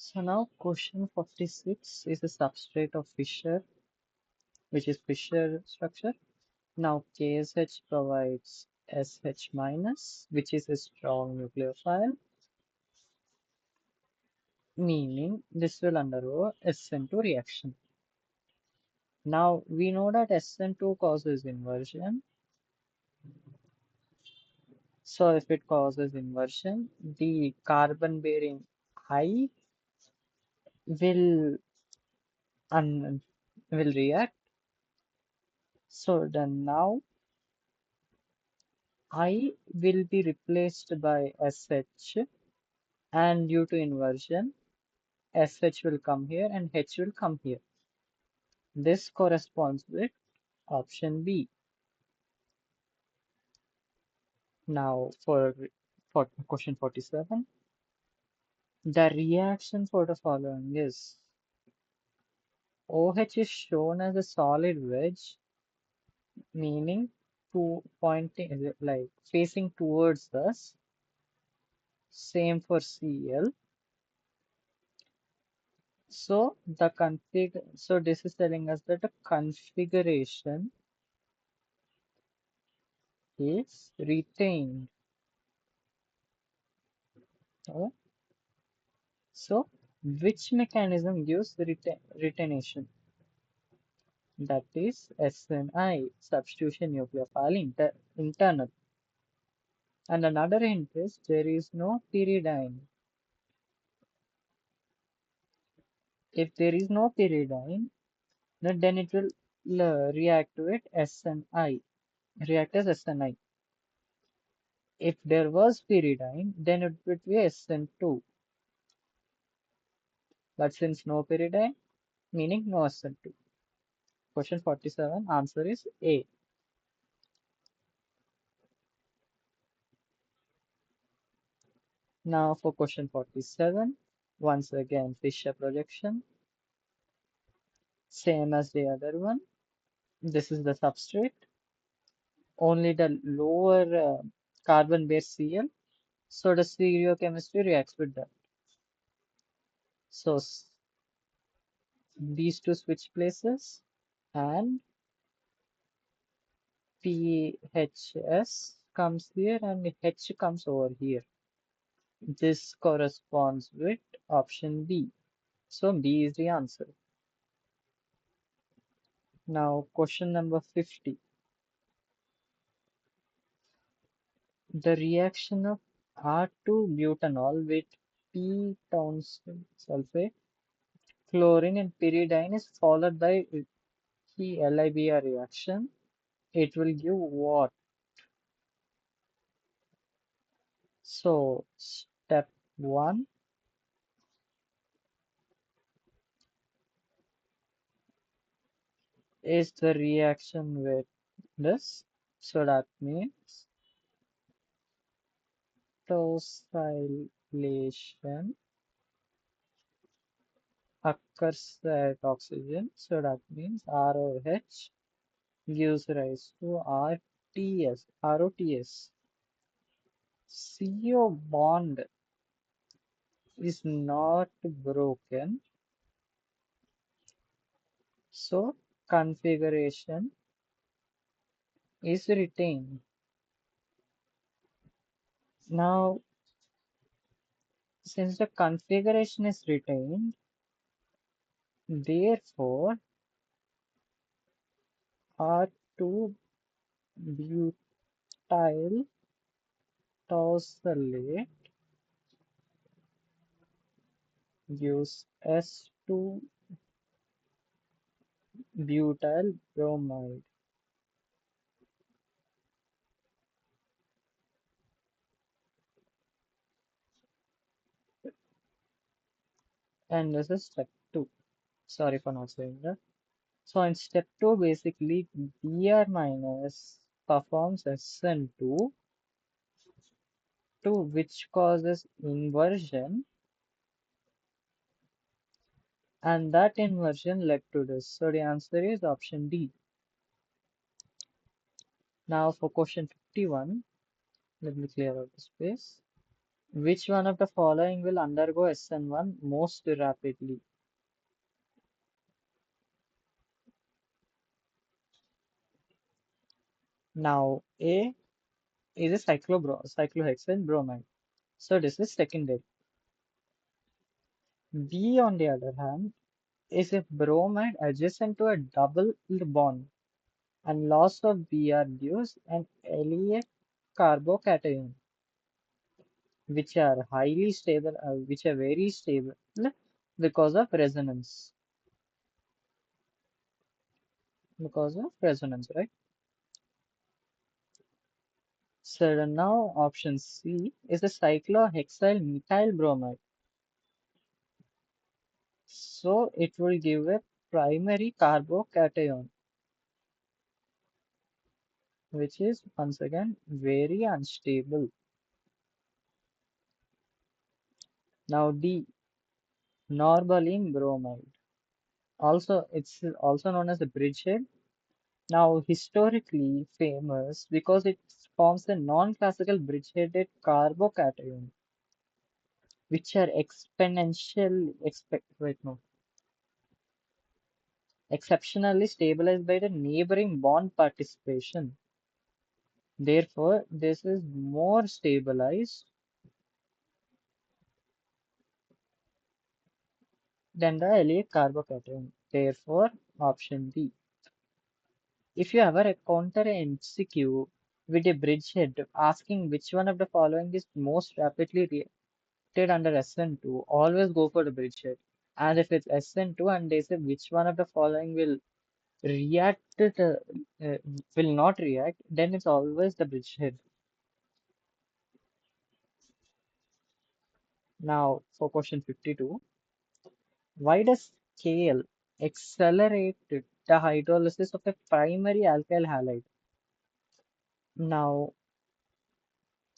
So now question 46 is a substrate of Fischer, which is Fischer structure. Now KSH provides SH minus, which is a strong nucleophile, meaning this will undergo SN2 reaction. Now we know that SN2 causes inversion. So if it causes inversion, the carbon bearing I will will react. So then now I will be replaced by SH, and due to inversion SH will come here and H will come here. This corresponds with option B. Now for question 47, the reaction for the following is OH is shown as a solid wedge, meaning to pointing like facing towards us. Same for Cl. So this is telling us that the configuration is retained. Oh, so which mechanism gives retention? That is SNI, substitution nucleophile internal. And another hint is there is no pyridine. If there is no pyridine, then it will react with SNI, react as SNI. If there was pyridine, then it would be SN2. But since no pyridine, meaning no SN2. Question 47, answer is A. Now for question 47, once again Fischer projection, same as the other one. This is the substrate. Only the lower carbon base Cl. So the stereochemistry reacts with that. So these two switch places and PHS comes here and H comes over here. This corresponds with option B. So B is the answer. Now question number 50. The reaction of R2-butanol with p-townsend sulfate, chlorine and pyridine is followed by the LIBR reaction. It will give what? So step 1 is the reaction with this. So that means tosylation occurs at oxygen. So that means ROH gives rise to ROTS. CO bond is not broken, so configuration is retained. Now, since the configuration is retained, therefore R2-butyl tosylate gives S2-butyl bromide. And this is step 2. Sorry for not saying that. So in step 2, basically, Br minus performs SN2, which causes inversion, and that inversion led to this. So the answer is option D. Now for question 51, let me clear out the space. Which one of the following will undergo SN1 most rapidly? Now, A is a cyclohexane bromide. So this is secondary. B, on the other hand, is a bromide adjacent to a double bond, and loss of Br gives an allyl carbocation, which are very stable because of resonance. Because of resonance, right? So now option C is a cyclohexyl methyl bromide. So it will give a primary carbocation, which is once again very unstable. Now D, norbornene bromide. Also, it's also known as the bridgehead. Now, historically famous because it forms a non-classical bridgeheaded carbocation, which are exceptionally stabilized by the neighboring bond participation. Therefore, this is more stabilized than the allyl carbocation. Therefore, option D. If you ever encounter an MCQ with a bridgehead asking which one of the following is most rapidly reacted under SN2, always go for the bridgehead. And if it's SN2 and they say which one of the following react, uh, uh, will not react, then it's always the bridgehead. Now, for question 52, why does Kale accelerate the hydrolysis of a primary alkyl halide? Now,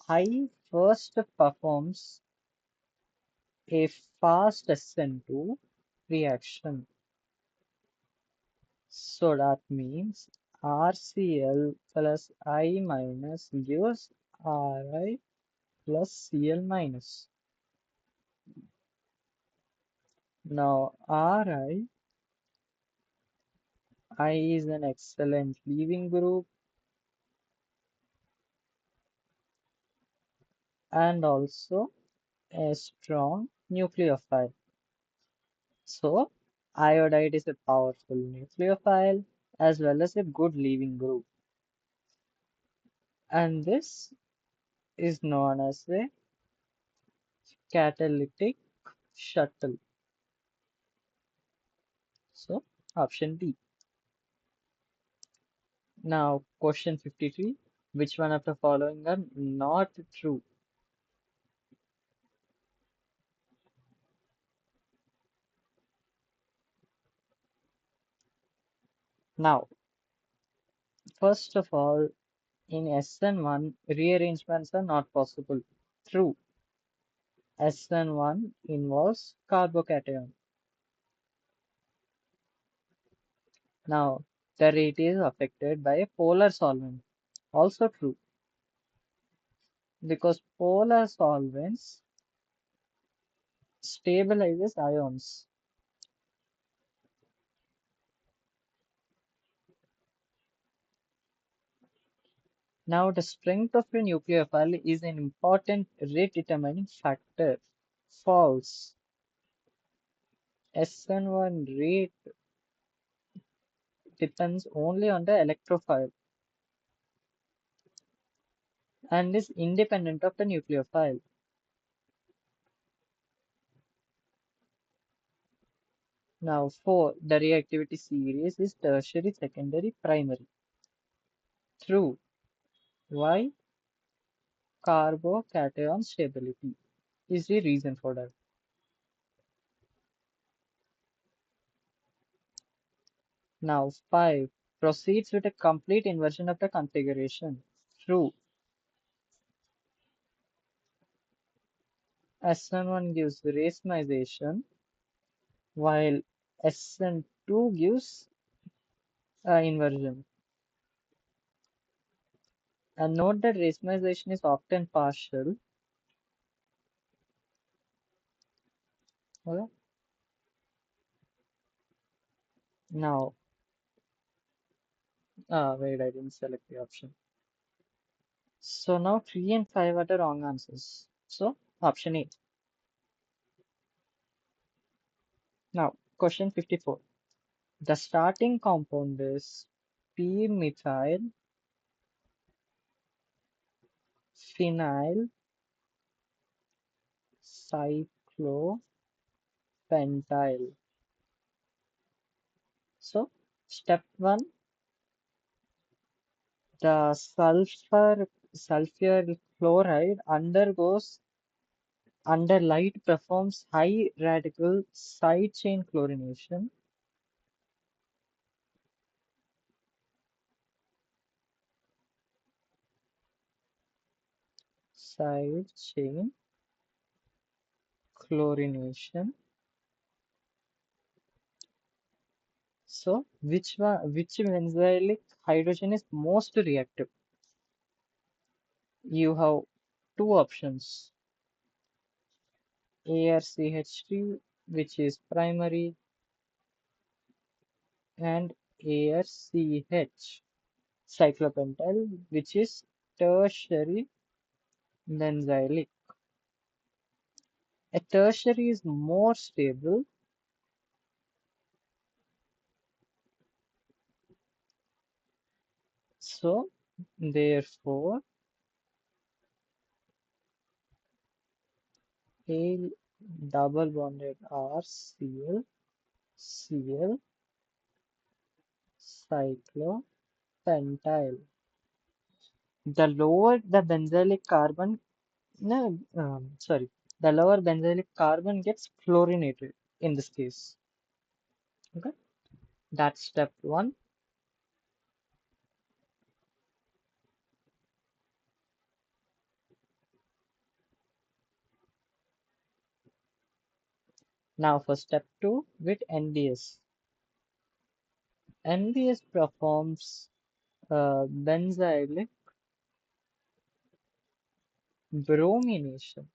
I first performs a fast SN2 reaction. So that means RCl plus I minus gives Ri plus Cl minus. Now I is an excellent leaving group and also a strong nucleophile. So iodide is a powerful nucleophile as well as a good leaving group. And this is known as a catalytic shuttle. So option D. Now question 53. Which one of the following are not true? Now, first of all, in SN1, rearrangements are not possible. True. SN1 involves carbocation. Now, the rate is affected by a polar solvent. Also true, because polar solvents stabilizes ions. Now, the strength of a nucleophile is an important rate determining factor. False. SN1 rate depends only on the electrophile and is independent of the nucleophile. Now, 4. The reactivity series is tertiary, secondary, primary. True. Why? Carbocation stability is the reason for that. Now, 5. Proceeds with a complete inversion of the configuration. True. SN1 gives racemization while SN2 gives inversion. And note that racemization is often partial Okay. Now, wait, I didn't select the option. So now 3 and 5 are the wrong answers. So option A. Now, question 54. The starting compound is p-methyl phenyl cyclopentyl. So, step 1, the sulfur chloride undergoes under light performs high radical side chain chlorination. Side chain chlorination. So, which benzylic hydrogen is most reactive? You have two options. ARCH3, which is primary, and ARCH, cyclopentyl, which is tertiary benzylic. A tertiary is more stable, so therefore a double bonded R Cl cyclopentyl. The lower the benzylic carbon, no, sorry, the lower benzylic carbon gets fluorinated in this case. Okay, that's step 1. Now for step 2 with NBS. NBS performs benzylic bromination.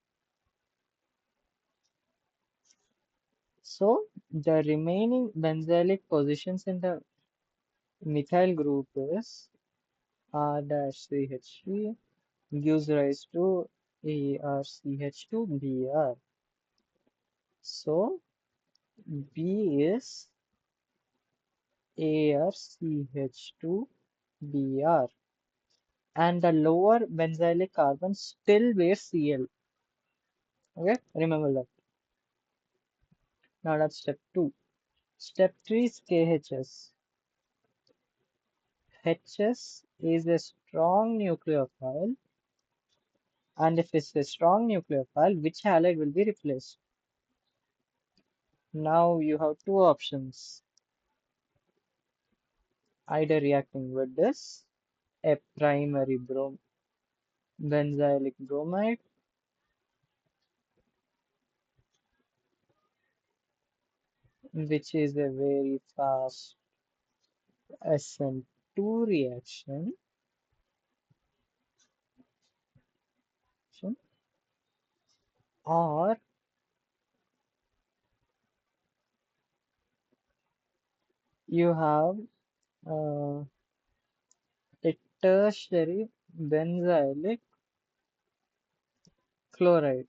So the remaining benzylic positions in the methyl group is R-CH3 gives rise to ARCH2Br. So B is ARCH2Br. And the lower benzylic carbon still bears Cl. Okay, remember that. Now that's step 2. Step 3 is KHS. HS is a strong nucleophile, and if it's a strong nucleophile, which halide will be replaced? Now you have two options, either reacting with this, a primary benzylic bromide, which is a very fast SN2 reaction, or you have uh, a tertiary benzylic chloride,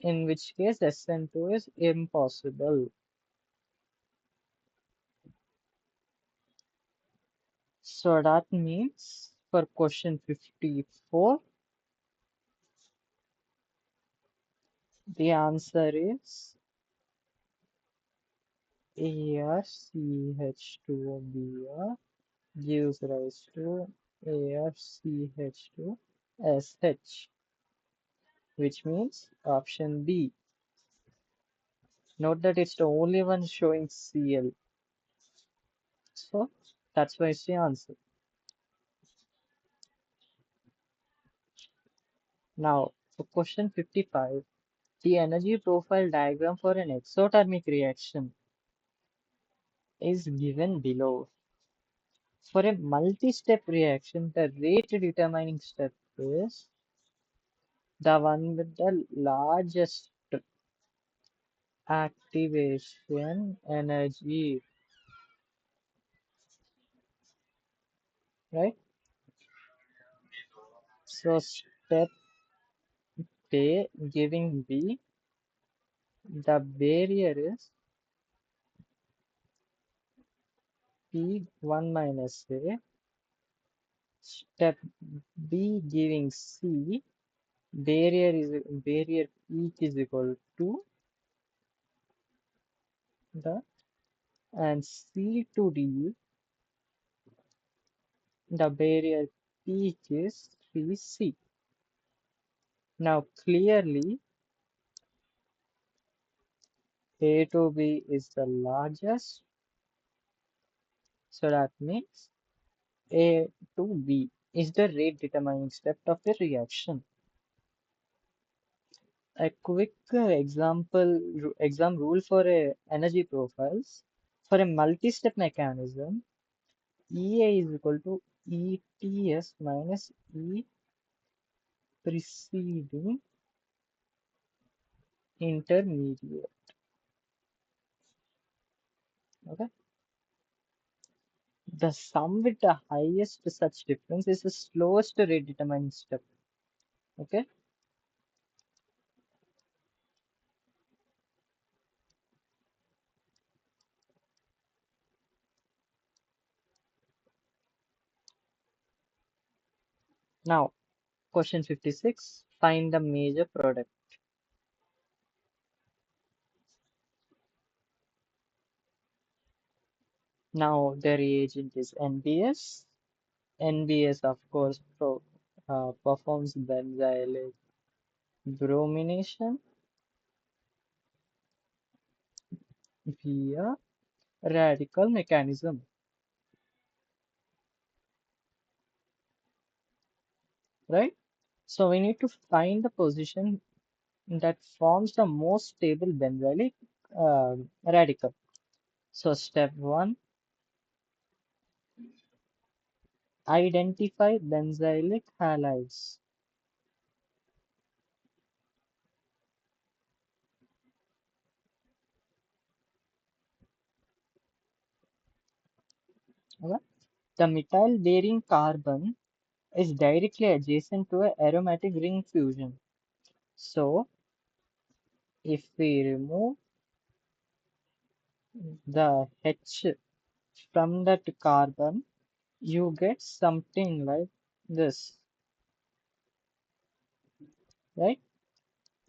in which case SN2 is impossible. So that means for question 54, the answer is ARCH2Br gives rise to ARCH2SH, which means option B. Note that it's the only one showing Cl. So that's why it's the answer. Now for question 55, the energy profile diagram for an exothermic reaction is given below. For a multi-step reaction, the rate determining step is the one with the largest activation energy, right? So step A giving B, the barrier is P1 minus A. Step B giving C, barrier peak is equal to the, and C to D, the barrier peak is 3C. Now clearly A to B is the largest, so that means A to B is the rate determining step of the reaction. A quick exam rule for energy profiles. For a multi-step mechanism, EA is equal to ETS minus E preceding intermediate. Okay. The sum with the highest such difference is the slowest rate determining step. Okay. Now, question 56. Find the major product. Now, the reagent is NBS. NBS, of course, performs benzylic bromination via radical mechanism, right? So we need to find the position that forms the most stable benzylic radical. So step 1, identify benzylic halides. Okay? The methyl-bearing carbon is directly adjacent to an aromatic ring fusion. So if we remove the H from that carbon, you get something like this, right?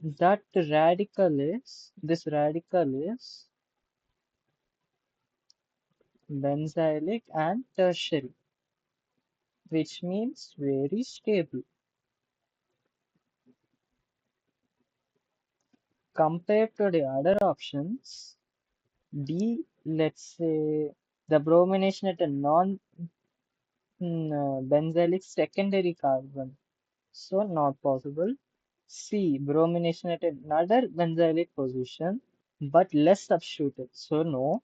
This radical is benzylic and tertiary, which means very stable. Compared to the other options, D, let's say the bromination at a non-benzylic secondary carbon, so not possible. C, bromination at another benzylic position, but less substituted, so no.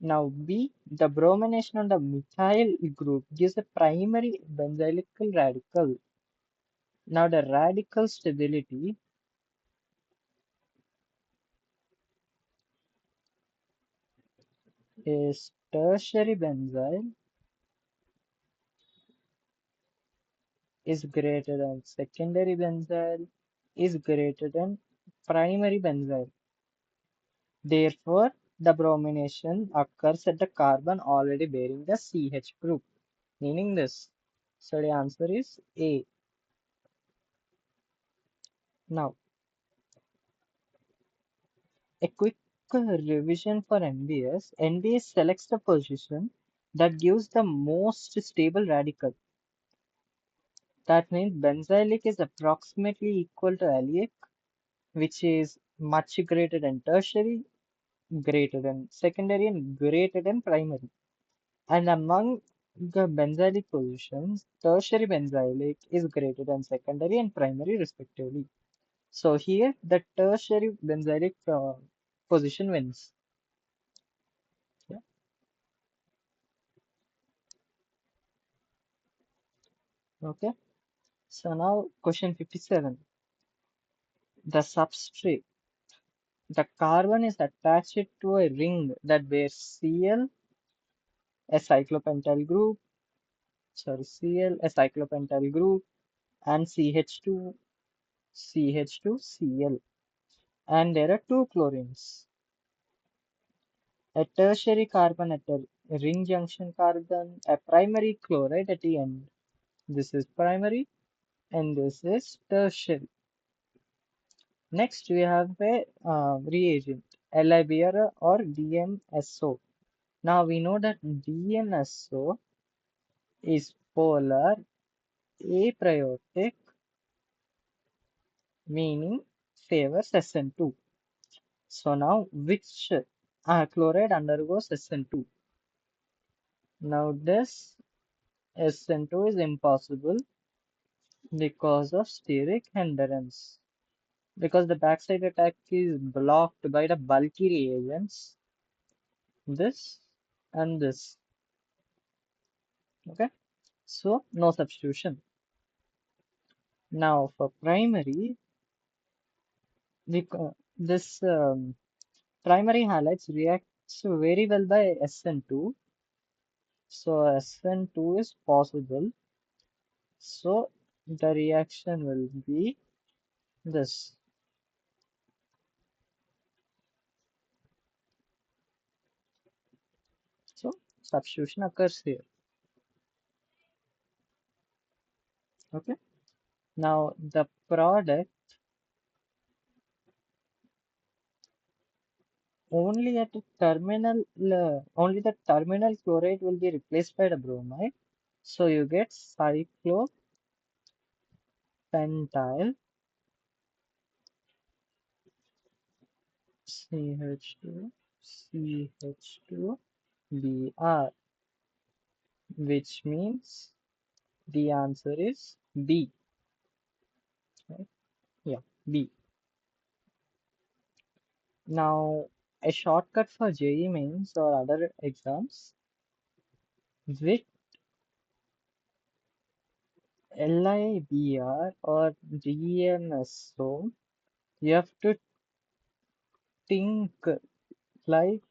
Now B, the bromination on the methyl group gives a primary benzylic radical. Now the radical stability is tertiary benzyl is greater than secondary benzyl is greater than primary benzyl. Therefore, the bromination occurs at the carbon already bearing the CH group, meaning this. So the answer is A. Now, a quick revision for NBS. NBS selects the position that gives the most stable radical. That means benzylic is approximately equal to allylic, which is much greater than tertiary, greater than secondary, and greater than primary. And among the benzylic positions, tertiary benzylic is greater than secondary and primary respectively. So here the tertiary benzylic position wins. Yeah. Okay. So now question 57. The substrate. The carbon is attached to a ring that bears Cl, a cyclopentyl group, Cl, a cyclopentyl group, and CH2, CH2Cl. And there are two chlorines. A tertiary carbon at a ring junction carbon, a primary chloride at the end. This is primary and this is tertiary. Next, we have a reagent, LiBr or DMSO. Now we know that DMSO is polar aprotic, meaning favors SN2. So now which chloride undergoes SN2? Now this SN2 is impossible because of steric hindrance. Because the backside attack is blocked by the bulky reagents, this and this. Okay, so no substitution. Now for primary, this primary halides reacts very well by SN2. So SN2 is possible. So the reaction will be this. So substitution occurs here. Okay. Now the product only at the terminal, only the terminal chloride will be replaced by the bromide. So you get cyclopentyl CH2 CH2 Br, which means the answer is B. Right? Yeah, B. Now, a shortcut for JEE mains or other exams with LIBR or DMSO, you have to think like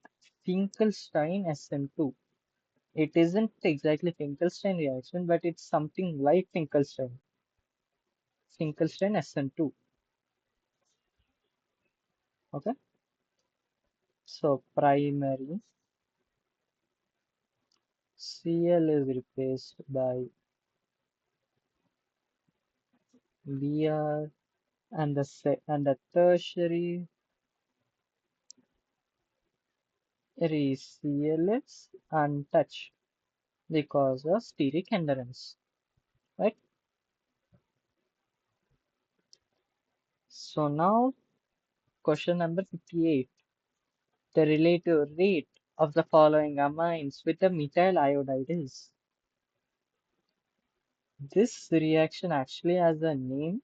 Finkelstein SN2. It isn't exactly Finkelstein reaction, but it's something like Finkelstein. Finkelstein SN2. Okay. So primary Cl is replaced by Br and the tertiary Cl is untouched because of steric hindrance. Right? So now question number 58. The relative rate of the following amines with a methyl iodide is. This reaction actually has a name.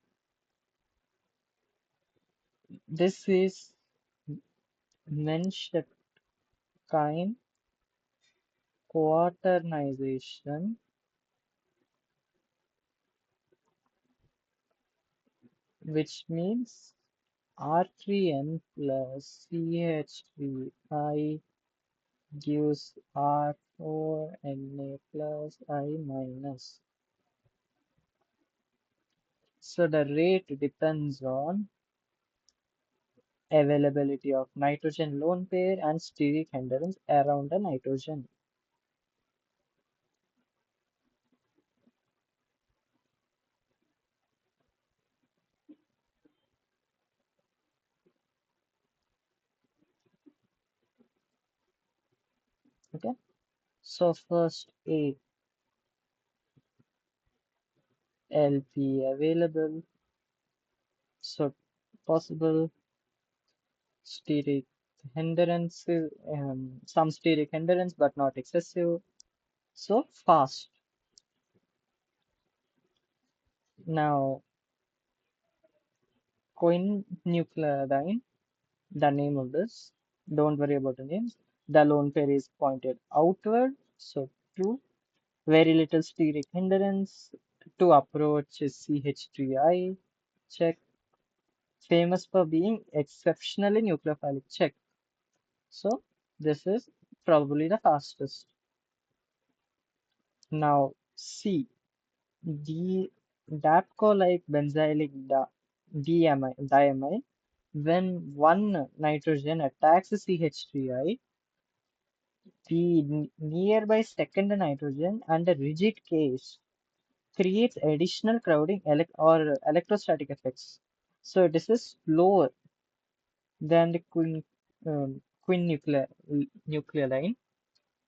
This is Menschkein quaternization, which means R3N plus CH3I gives R4Na plus I minus. So the rate depends on availability of nitrogen lone pair and steric hindrance around the nitrogen. Okay. So first A, LP available. So possible steric hindrance, some steric hindrance, but not excessive. So fast. Now, quinnucleotide, the name of this. Don't worry about the names. The lone pair is pointed outward. So true. Very little steric hindrance. To approach is CH3I. Check. famous for being exceptionally nucleophilic. Check. So this is probably the fastest. Now C. D. Dapco-like benzylic diamine. When one nitrogen attacks the CH3I, the nearby second nitrogen and a rigid case creates additional crowding or electrostatic effects. So this is slower than the nucleoline.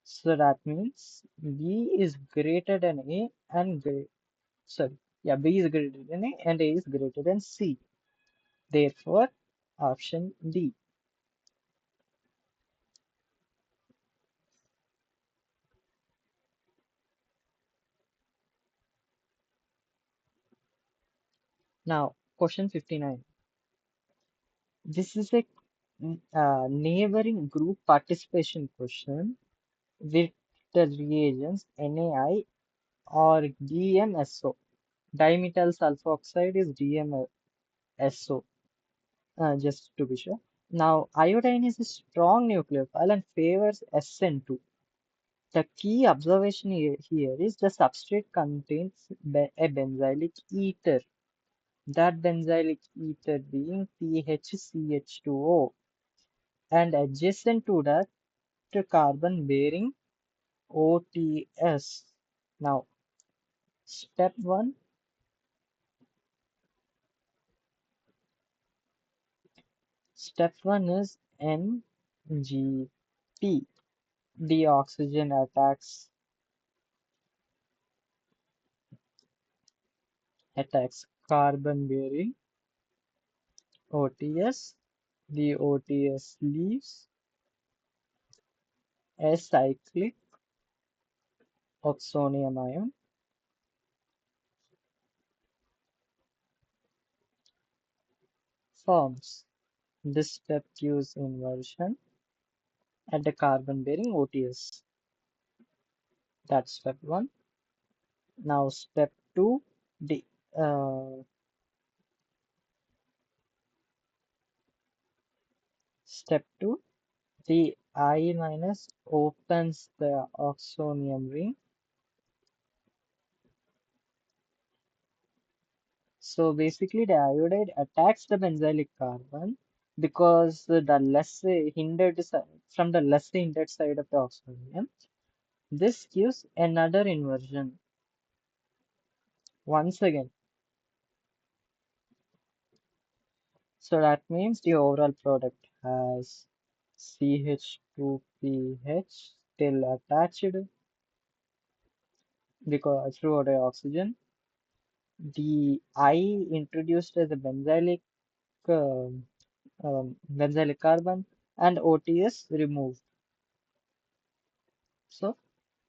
So that means B is greater than A and sorry, yeah, B is greater than A and A is greater than C. Therefore, option D. Now, question 59. This is a neighboring group participation question with the reagents NaI or DMSO. Dimethyl sulfoxide is DMSO, just to be sure. Now, iodine is a strong nucleophile and favors SN2. The key observation here is the substrate contains a benzylic ether. That benzylic ether being PHCH2O, and adjacent to that carbon bearing OTS. Now, step 1, is NGP. The oxygen attacks carbon bearing OTS. The OTS leaves a cyclic oxonium ion, forms. This step gives inversion at the carbon bearing OTS. That's step 1. Now step 2, the uh, step 2, the I minus opens the oxonium ring. So basically the iodide attacks the benzylic carbon because the less hindered from the less hindered side of the oxonium. This gives another inversion. Once again, so that means the overall product has CH2PH still attached because throughout the oxygen. The I introduced as a benzylic carbon and OTS removed. So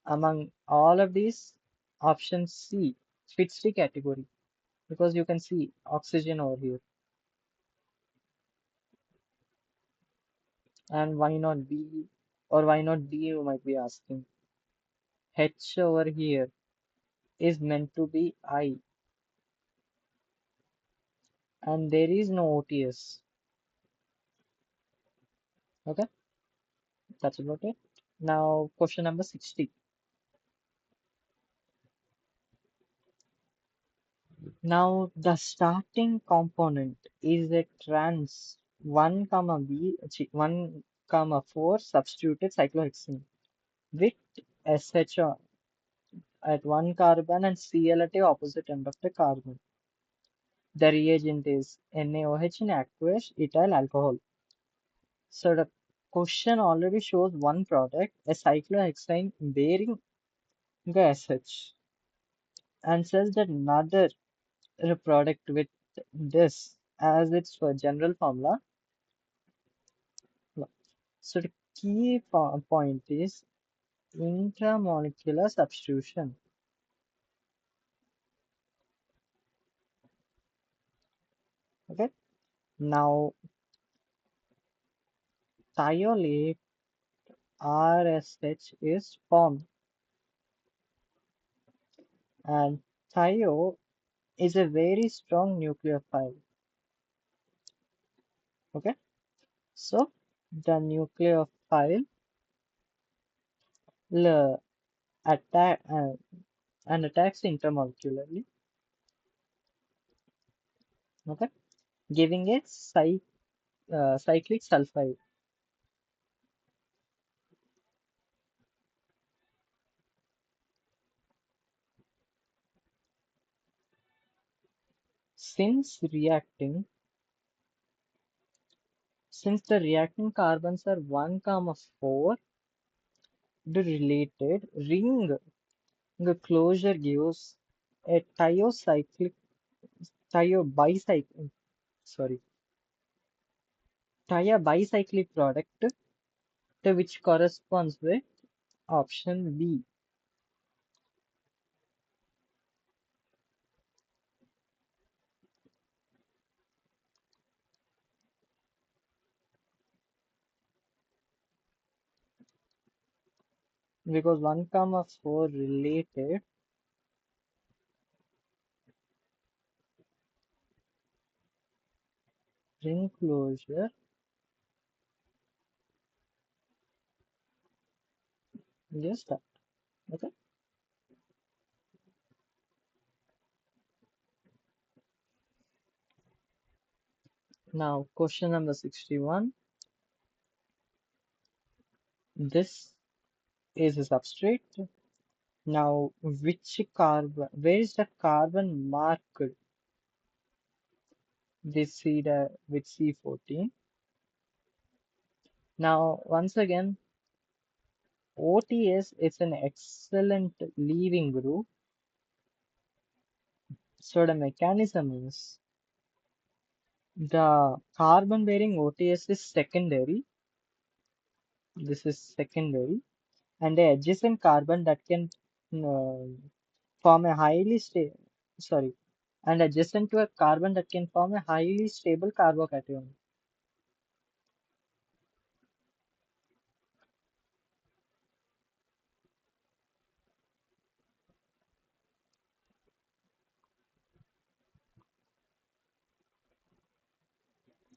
among all of these, option C fits the category because you can see oxygen over here. And why not B or why not D, you might be asking. H over here is meant to be I, and there is no OTS. Okay, that's about it. Now, question number 60. Now, the starting component is a trans 1 comma 1 comma 4 substituted cyclohexene with SH at one carbon and Cl at the opposite end of the carbon. The reagent is NaOH in aqueous ethyl alcohol. So the question already shows one product, a cyclohexane bearing the SH, and says that another product with this as its general formula. So the key point is intramolecular substitution. Okay. Now thiolate RSH is formed, and thio is a very strong nucleophile. Okay, so the nucleophile l- attack and attacks intermolecularly. Okay, giving a cyclic sulfide. Since reacting, since the reacting carbons are 1, comma 4, the related ring the closure gives a bicyclic sorry bicyclic product to which corresponds with option B, because 1, comma 4 related ring closure is that. Okay, now question number 61. This is a substrate. Now, which carbon, where is the carbon marked? This C with C14. Now, once again, OTS is an excellent leaving group. So the mechanism is the carbon bearing OTS is secondary. This is secondary, and the adjacent carbon that can uh, form a highly stable, sorry, and adjacent to a carbon that can form a highly stable carbocation.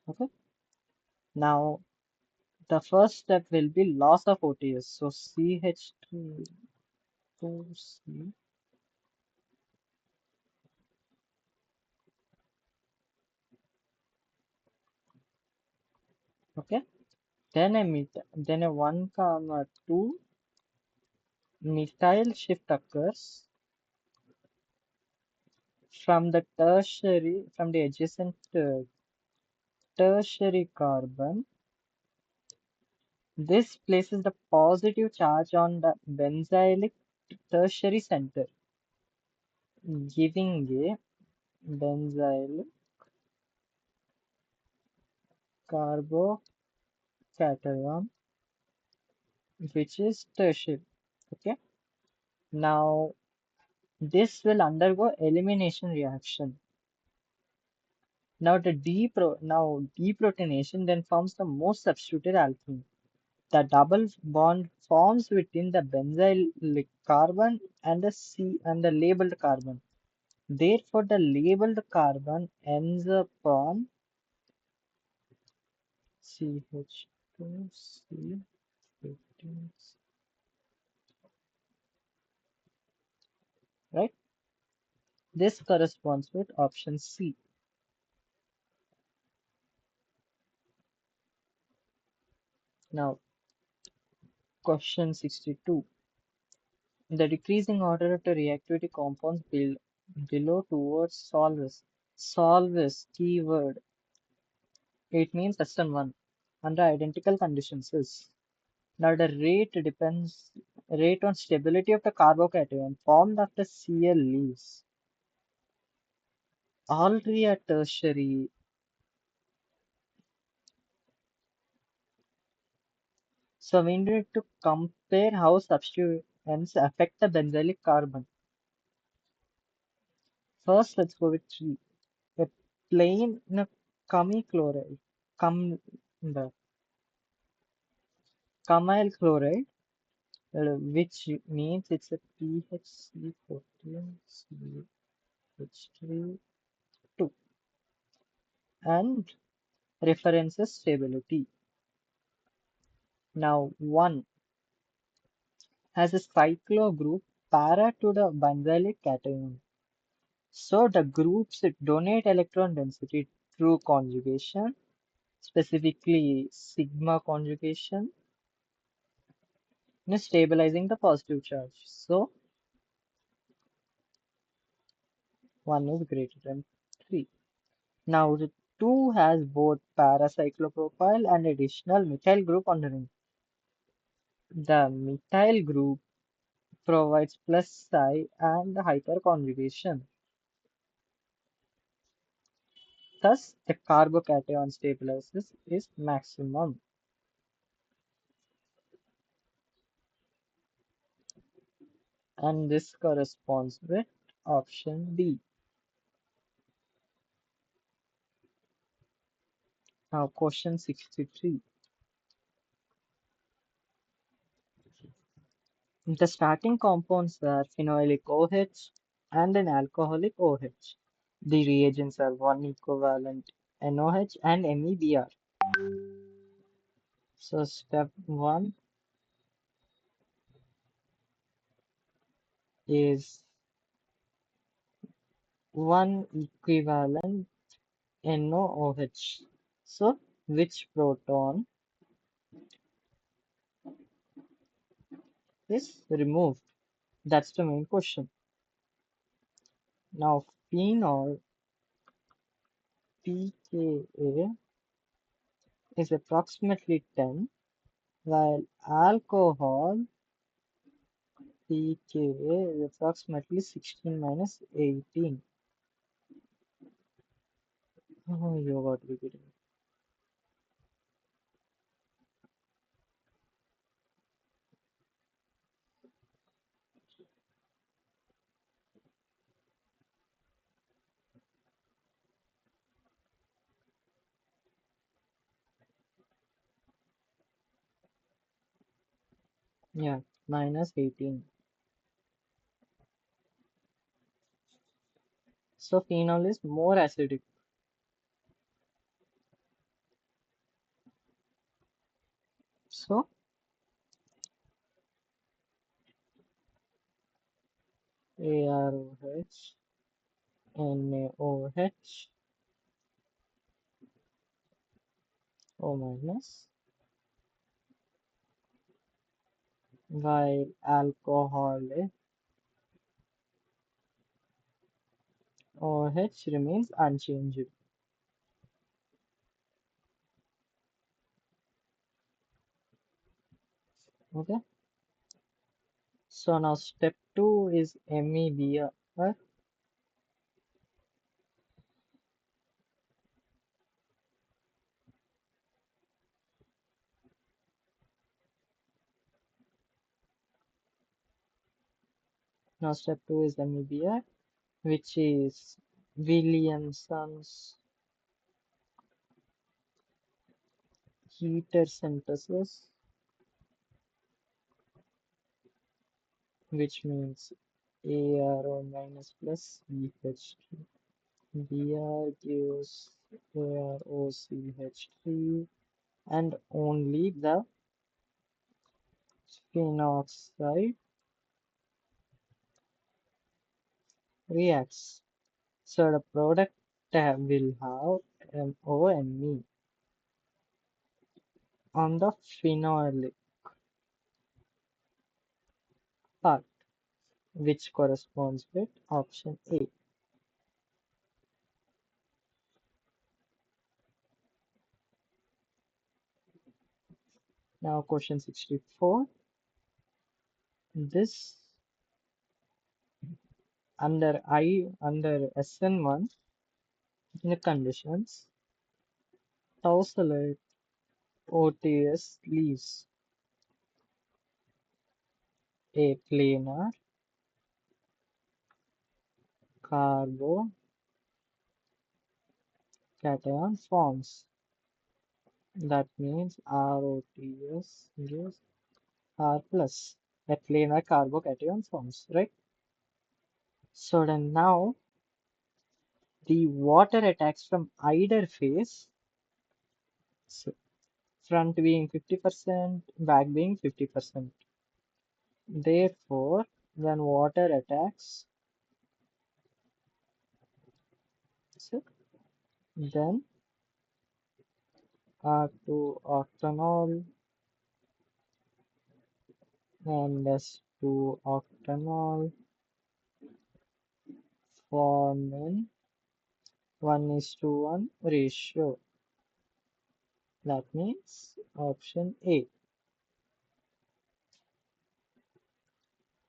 Okay. Now the first step will be loss of OTS. So CH2 C. Okay. Then a 1, comma 2 methyl shift occurs from the adjacent tertiary carbon. This places the positive charge on the benzylic tertiary center, giving a benzyl carbocation, which is tertiary. Okay. Now this will undergo elimination reaction. Now deprotonation then forms the most substituted alkene. The double bond forms between the benzylic carbon and the C and the labeled carbon. Therefore, the labeled carbon ends up on CH2C15, right? This corresponds with option C. Now, question 62. The decreasing order of the reactivity compounds below towards solvents. Solves keyword. It means SN1 under identical conditions is. Now the rate on stability of the carbocation formed after Cl leaves. Already at tertiary. So we need to compare how substituents affect the benzylic carbon. First, let's go with 3. A plain cummy chloride. Cum, the Camyl chloride, which means it's a PHC14 CH3 2. And references stability. Now, 1 has a cyclo group para to the benzylic cation. So the groups donate electron density through conjugation, specifically sigma conjugation, stabilizing the positive charge. So 1 is greater than 3. Now the 2 has both paracyclopropyl and additional methyl group on the ring. The methyl group provides plus psi and hyperconjugation. Thus, the carbocation stabilizes is maximum. And this corresponds with option B. Now, question 63. The starting compounds are phenolic OH and an alcoholic OH. The reagents are one equivalent NOH and MEBR. So, step 1 is one equivalent NOOH. So, which proton is removed? That's the main question. Now, phenol pKa is approximately 10, while alcohol pKa is approximately 16 minus 18. Oh, you got repeating. Yeah, minus 18. So phenol is more acidic. So AROH, NaOH, O minus, while alcohol OH remains unchanged. Okay. So now step 2 is MEBR. Now step 2 is MEBR, which is Williamson's heater synthesis, which means ARO minus plus BH3. Br gives AROCH3 and only the phenoxide reacts. So the product will have MOMe on the phenolic part, which corresponds with option A. Now question 64. This under SN1 in the conditions tausolate OTS leaves a planar carbocation forms. That means ROTS gives R plus. A planar carbocation forms, right? So then now the water attacks from either face So front being 50%, back being 50%. Therefore, when water attacks, so then R2 octanol and S2 octanol form in 1:1 ratio. That means option A.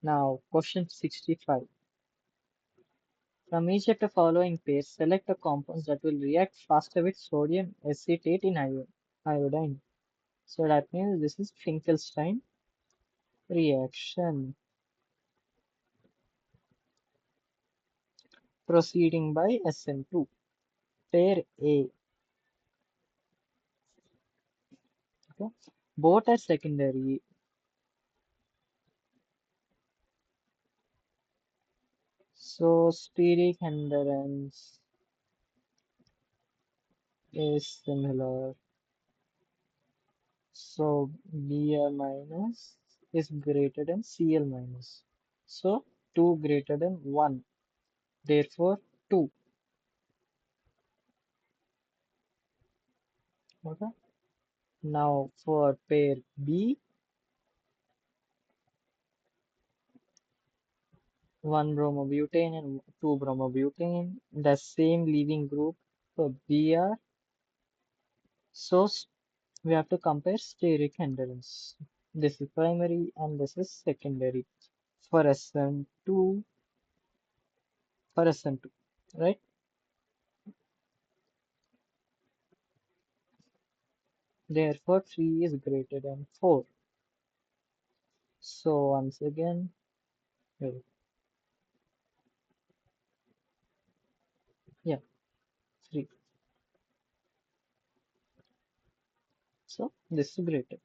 Now, question 65. From each of the following pairs, select the compounds that will react faster with sodium acetate in iodine. So that means this is Finkelstein reaction. Proceeding by SN2. Pair A. Okay. Both are secondary. So steric hindrance is similar. So Br minus is greater than Cl minus. So 2 greater than 1. Therefore 2. Okay. Now for pair B, 1 bromobutane and 2 bromobutane, the same leaving group for Br. So we have to compare steric hindrance. This is primary and this is secondary for SN2, for SN2, right? Therefore 3 is greater than 4. So once again, wait, yeah, 3. So this is greater.